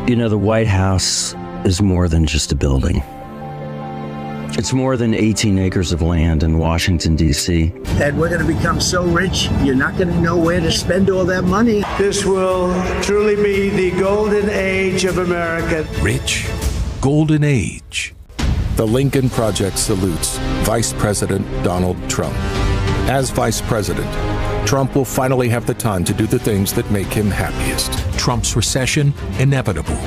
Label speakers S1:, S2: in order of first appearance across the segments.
S1: You know, the White House is more than just a building. It's more than 18 acres of land in Washington, D.C.
S2: That we're going to become so rich, you're not going to know where to spend all that money.
S3: This will truly be the golden age of America.
S4: Rich, golden age.
S5: The Lincoln Project salutes Vice President Donald Trump. As Vice President, Trump will finally have the time to do the things that make him happiest.
S4: Trump's recession, inevitable.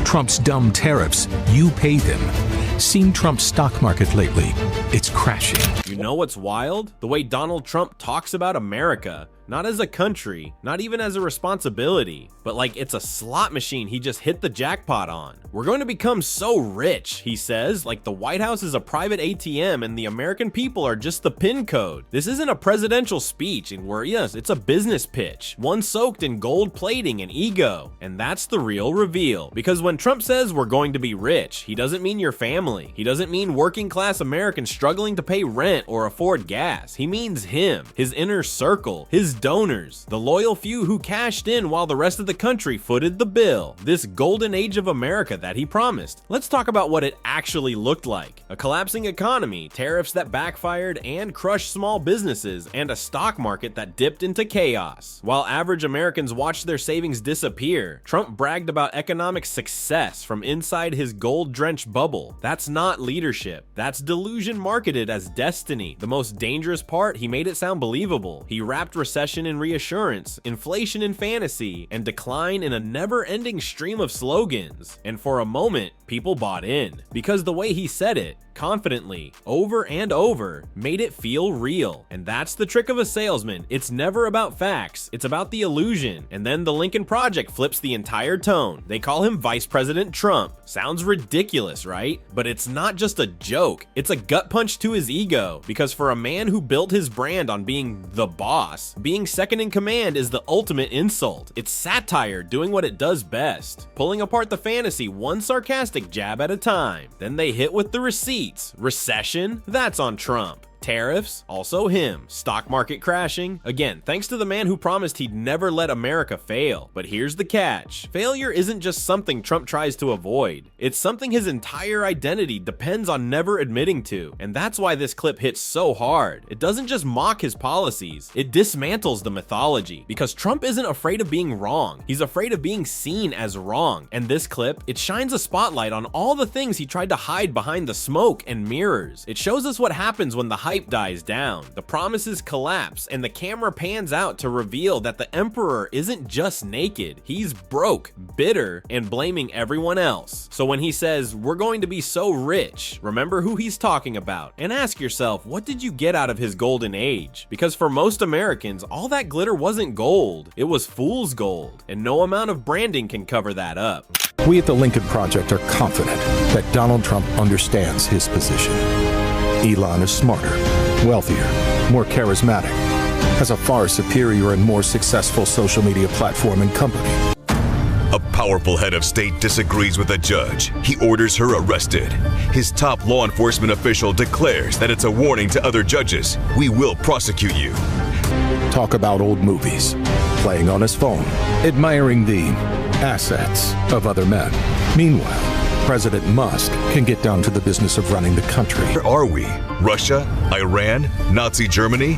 S4: Trump's dumb tariffs, you pay them. Seen Trump's stock market lately? It's crashing.
S6: You know what's wild? The way Donald Trump talks about America. Not as a country, not even as a responsibility, but like it's a slot machine he just hit the jackpot on. We're going to become so rich, he says, like the White House is a private ATM and the American people are just the PIN code. This isn't a presidential speech, and yes, it's a business pitch, one soaked in gold plating and ego. And that's the real reveal. Because when Trump says we're going to be rich, he doesn't mean your family. He doesn't mean working class Americans struggling to pay rent or afford gas. He means him, his inner circle, his donors, the loyal few who cashed in while the rest of the country footed the bill. This golden age of America that he promised. Let's talk about what it actually looked like. A collapsing economy, tariffs that backfired and crushed small businesses, and a stock market that dipped into chaos. While average Americans watched their savings disappear, Trump bragged about economic success from inside his gold-drenched bubble. That's not leadership. That's delusion marketed as destiny. The most dangerous part, he made it sound believable. He wrapped recession in reassurance, inflation in fantasy, and decline in a never-ending stream of slogans. And for a moment, people bought in. Because the way he said it, confidently, over and over, made it feel real. And that's the trick of a salesman. It's never about facts, it's about the illusion. And then the Lincoln Project flips the entire tone. They call him Vice President Trump. Sounds ridiculous, right? But it's not just a joke, it's a gut punch to his ego. Because for a man who built his brand on being the boss, being second in command is the ultimate insult. It's satire doing what it does best, pulling apart the fantasy one sarcastic jab at a time. Then they hit with the receipts. Recession? That's on Trump. Tariffs? Also him. Stock market crashing? Again, thanks to the man who promised he'd never let America fail. But here's the catch. Failure isn't just something Trump tries to avoid. It's something his entire identity depends on never admitting to. And that's why this clip hits so hard. It doesn't just mock his policies, it dismantles the mythology. Because Trump isn't afraid of being wrong. He's afraid of being seen as wrong. And this clip, it shines a spotlight on all the things he tried to hide behind the smoke and mirrors. It shows us what happens when the hype dies down, the promises collapse, and the camera pans out to reveal that the emperor isn't just naked, he's broke, bitter, and blaming everyone else. So when he says, we're going to be so rich, remember who he's talking about, and ask yourself, what did you get out of his golden age? Because for most Americans, all that glitter wasn't gold, it was fool's gold, and no amount of branding can cover that up.
S5: We at the Lincoln Project are confident that Donald Trump understands his position. Elon is smarter, wealthier, more charismatic, has a far superior and more successful social media platform and company.
S7: A powerful head of state disagrees with a judge. He orders her arrested. His top law enforcement official declares that it's a warning to other judges. We will prosecute you.
S5: Talk about old movies, playing on his phone, admiring the assets of other men. Meanwhile, President Musk can get down to the business of running the country.
S7: Where are we? Russia? Iran? Nazi Germany?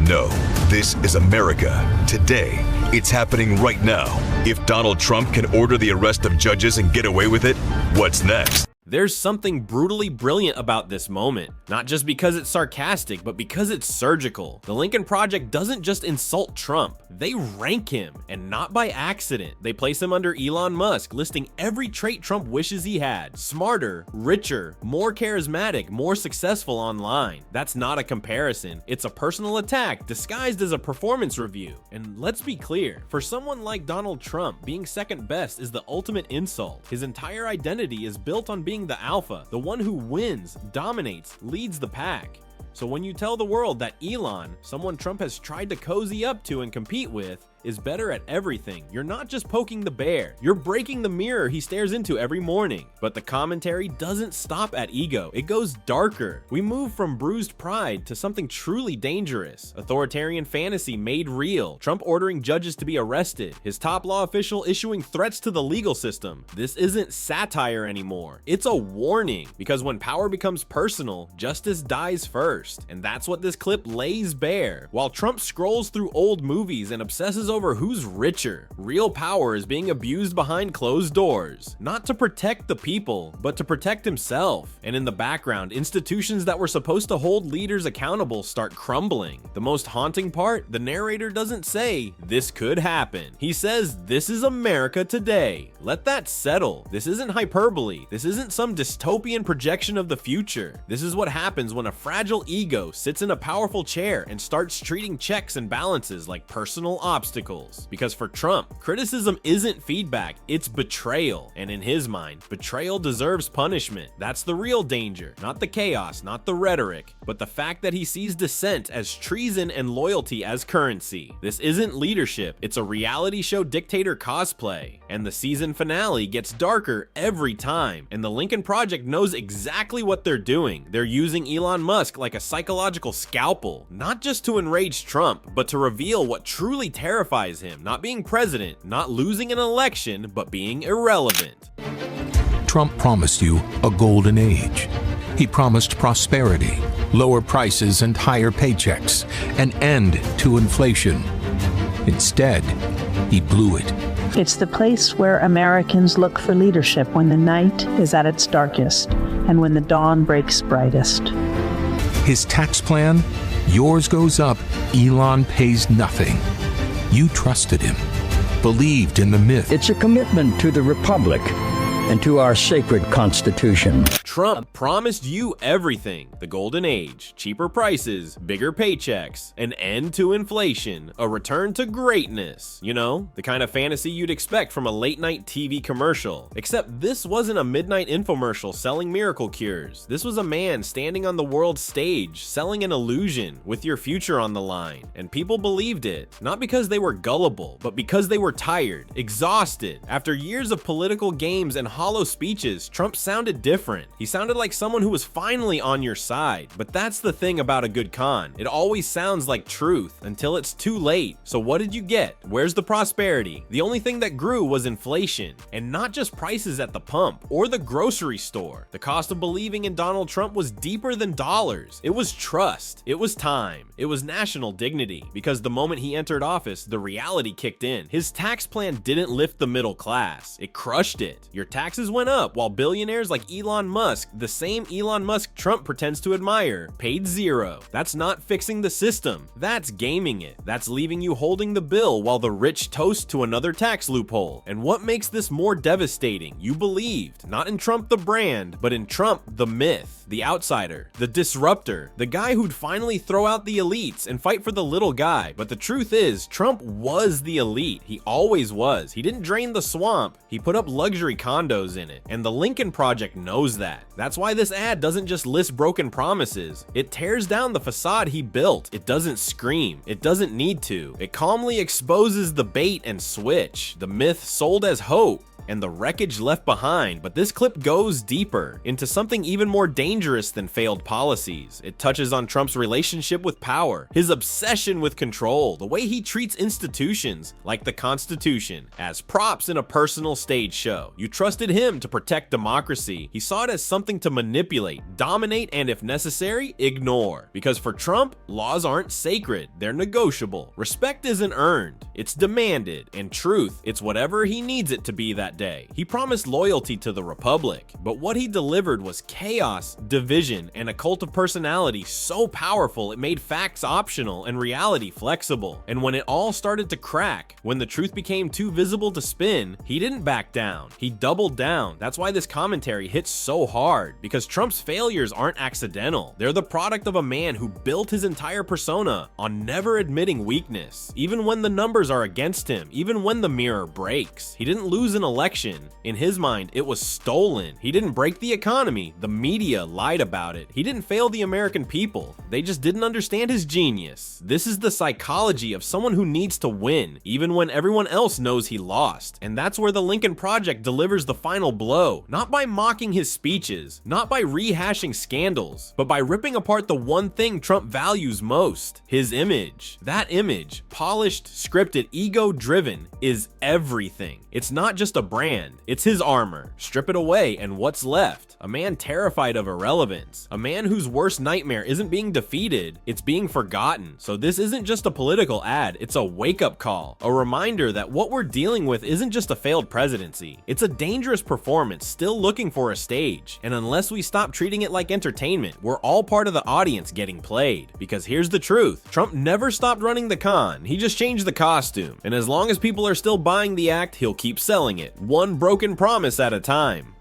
S7: No, this is America. Today, it's happening right now. If Donald Trump can order the arrest of judges and get away with it, what's next?
S6: There's something brutally brilliant about this moment, not just because it's sarcastic, but because it's surgical. The Lincoln Project doesn't just insult Trump, they rank him, and not by accident. They place him under Elon Musk, listing every trait Trump wishes he had. Smarter, richer, more charismatic, more successful online. That's not a comparison, it's a personal attack disguised as a performance review. And let's be clear, for someone like Donald Trump, being second best is the ultimate insult. His entire identity is built on being the alpha, the one who wins, dominates, leads the pack. So when you tell the world that Elon, someone Trump has tried to cozy up to and compete with, is better at everything. You're not just poking the bear, you're breaking the mirror he stares into every morning. But the commentary doesn't stop at ego, it goes darker. We move from bruised pride to something truly dangerous. Authoritarian fantasy made real. Trump ordering judges to be arrested. His top law official issuing threats to the legal system. This isn't satire anymore. It's a warning, because when power becomes personal, justice dies first. And that's what this clip lays bare. While Trump scrolls through old movies and obsesses over who's richer, real power is being abused behind closed doors. Not to protect the people, but to protect himself. And in the background, institutions that were supposed to hold leaders accountable start crumbling. The most haunting part, the narrator doesn't say, "This could happen." He says, "This is America today." Let that settle. This isn't hyperbole. This isn't some dystopian projection of the future. This is what happens when a fragile ego sits in a powerful chair and starts treating checks and balances like personal obstacles. Because for Trump, criticism isn't feedback, it's betrayal. And in his mind, betrayal deserves punishment. That's the real danger, not the chaos, not the rhetoric, but the fact that he sees dissent as treason and loyalty as currency. This isn't leadership, it's a reality show dictator cosplay. And the season finale gets darker every time, and the Lincoln Project knows exactly what they're doing. They're using Elon Musk like a psychological scalpel, not just to enrage Trump, but to reveal what truly terrifies him: not being president, not losing an election, but being irrelevant.
S4: Trump promised you a golden age. He promised prosperity, lower prices and higher paychecks, an end to inflation. Instead, he blew it.
S8: It's the place where Americans look for leadership when the night is at its darkest and when the dawn breaks brightest.
S4: His tax plan? Yours goes up, Elon pays nothing. You trusted him, believed in the myth.
S1: It's a commitment to the Republic and to our sacred Constitution.
S6: Trump promised you everything: the golden age, cheaper prices, bigger paychecks, an end to inflation, a return to greatness. You know, the kind of fantasy you'd expect from a late night TV commercial. Except this wasn't a midnight infomercial selling miracle cures. This was a man standing on the world stage, selling an illusion with your future on the line. And people believed it, not because they were gullible, but because they were tired, exhausted. After years of political games and hollow speeches, Trump sounded different. He sounded like someone who was finally on your side. But that's the thing about a good con. It always sounds like truth until it's too late. So what did you get? Where's the prosperity? The only thing that grew was inflation. And not just prices at the pump or the grocery store. The cost of believing in Donald Trump was deeper than dollars. It was trust. It was time. It was national dignity. Because the moment he entered office, the reality kicked in. His tax plan didn't lift the middle class. It crushed it. Your taxes went up while billionaires like Elon Musk, the same Elon Musk Trump pretends to admire, paid zero. That's not fixing the system. That's gaming it. That's leaving you holding the bill while the rich toast to another tax loophole. And what makes this more devastating? You believed, not in Trump the brand, but in Trump the myth, the outsider, the disruptor, the guy who'd finally throw out the elites and fight for the little guy. But the truth is, Trump was the elite. He always was. He didn't drain the swamp. He put up luxury condos in it. And the Lincoln Project knows that. That's why this ad doesn't just list broken promises. It tears down the facade he built. It doesn't scream. It doesn't need to. It calmly exposes the bait and switch, the myth sold as hope, and the wreckage left behind. But this clip goes deeper into something even more dangerous than failed policies. It touches on Trump's relationship with power, his obsession with control, the way he treats institutions like the Constitution as props in a personal stage show. You trusted him to protect democracy. He saw it as something to manipulate, dominate, and if necessary, ignore. Because for Trump, laws aren't sacred, they're negotiable. Respect isn't earned, it's demanded. And truth, it's whatever he needs it to be that day. He promised loyalty to the Republic, but what he delivered was chaos, division, and a cult of personality so powerful it made facts optional and reality flexible. And when it all started to crack, when the truth became too visible to spin, he didn't back down. He doubled down. That's why this commentary hits so hard, because Trump's failures aren't accidental. They're the product of a man who built his entire persona on never admitting weakness, even when the numbers are against him, even when the mirror breaks. He didn't lose an election. election. In his mind, it was stolen. He didn't break the economy. The media lied about it. He didn't fail the American people. They just didn't understand his genius. This is the psychology of someone who needs to win, even when everyone else knows he lost. And that's where the Lincoln Project delivers the final blow. Not by mocking his speeches, not by rehashing scandals, but by ripping apart the one thing Trump values most, his image. That image, polished, scripted, ego-driven, is everything. It's not just a brand, it's his armor. Strip it away and what's left? A man terrified of irrelevance. A man whose worst nightmare isn't being defeated, it's being forgotten. So this isn't just a political ad, it's a wake-up call. A reminder that what we're dealing with isn't just a failed presidency. It's a dangerous performance still looking for a stage. And unless we stop treating it like entertainment, we're all part of the audience getting played. Because here's the truth, Trump never stopped running the con, he just changed the costume. And as long as people are still buying the act, he'll keep selling it, one broken promise at a time.